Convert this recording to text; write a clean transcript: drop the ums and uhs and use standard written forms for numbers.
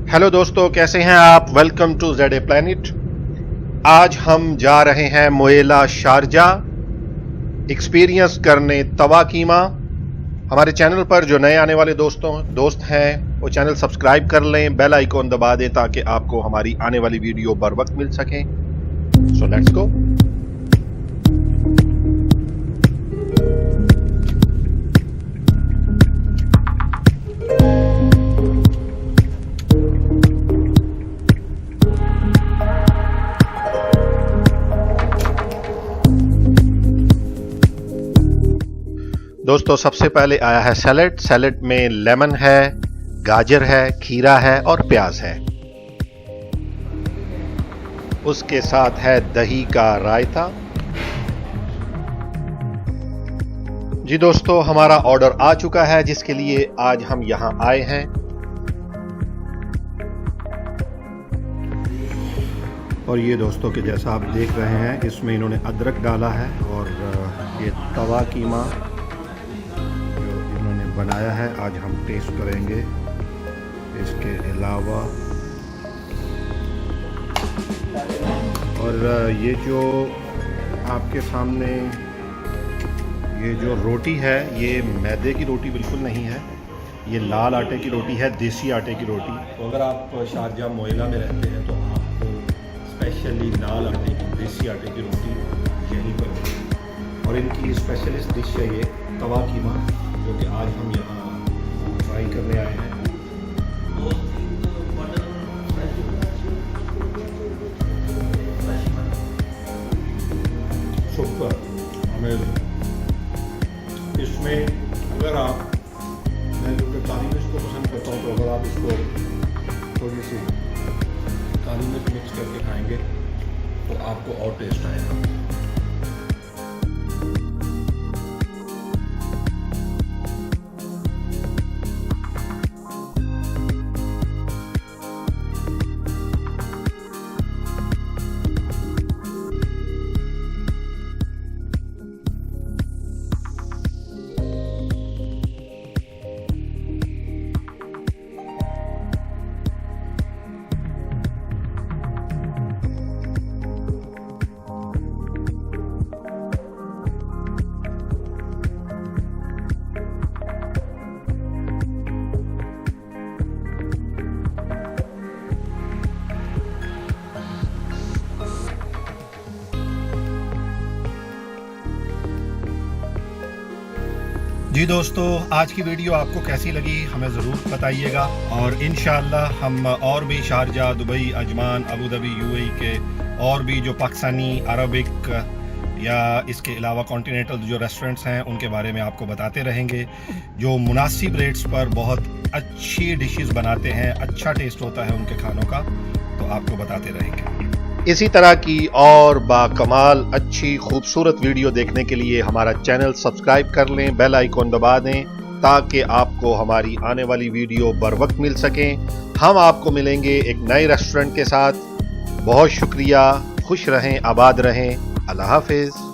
Hello दोस्तों, कैसे हैं आप। Welcome to ZA planet. आज हम जा रहे हैं मोएला शारजा एक्सपीरियंस करने तवा कीमा। हमारे चैनल पर जो नए आने वाले दोस्त हैं वो चैनल सब्सक्राइब कर लें, बेल आइकॉन दबा दें ताकि आपको हमारी आने वाली वीडियो बर वक्त मिल सके। So let's go. दोस्तों, सबसे पहले आया है सैलेड। सैलेड में लेमन है, गाजर है, खीरा है और प्याज है। उसके साथ है दही का रायता। जी दोस्तों, हमारा ऑर्डर आ चुका है जिसके लिए आज हम यहां आए हैं। और ये दोस्तों के जैसा आप देख रहे हैं, इसमें इन्होंने अदरक डाला है और ये तवा कीमा बनाया है, आज हम टेस्ट करेंगे। इसके अलावा और ये जो आपके सामने ये जो रोटी है, ये मैदे की रोटी बिल्कुल नहीं है, ये लाल आटे की रोटी है, देसी आटे की रोटी। तो अगर आप शारजा मोएला में रहते हैं तो आपको स्पेशली लाल आटे की, देसी आटे की रोटी यहीं पर मिलेगी। और इनकी स्पेशलिस्ट डिश है ये तवा कीमा, जो कि आज हम यहाँ ट्राई करने आए हैं। Super amazing. इसमें अगर आप, मैं जो काली मिर्च को पसंद करता हूँ, तो अगर आप इसको थोड़ी सी काली मिर्च मिक्स करके खाएंगे तो आपको और टेस्ट आएगा। जी दोस्तों, आज की वीडियो आपको कैसी लगी हमें ज़रूर बताइएगा। और इंशाअल्लाह हम और भी Sharjah, Dubai, Ajman, Abu Dhabi, UAE के और भी जो पाकिस्तानी, अरबिक या इसके अलावा कॉन्टिनेंटल जो रेस्टोरेंट्स हैं उनके बारे में आपको बताते रहेंगे, जो मुनासिब रेट्स पर बहुत अच्छी डिशेस बनाते हैं, अच्छा टेस्ट होता है उनके खानों का, तो आपको बताते रहेंगे। इसी तरह की और बाकमाल अच्छी खूबसूरत वीडियो देखने के लिए हमारा चैनल सब्सक्राइब कर लें, बेल आइकॉन दबा दें ताकि आपको हमारी आने वाली वीडियो बर वक्त मिल सकें। हम आपको मिलेंगे एक नए रेस्टोरेंट के साथ। बहुत शुक्रिया, खुश रहें, आबाद रहें, अल्लाह हाफिज़।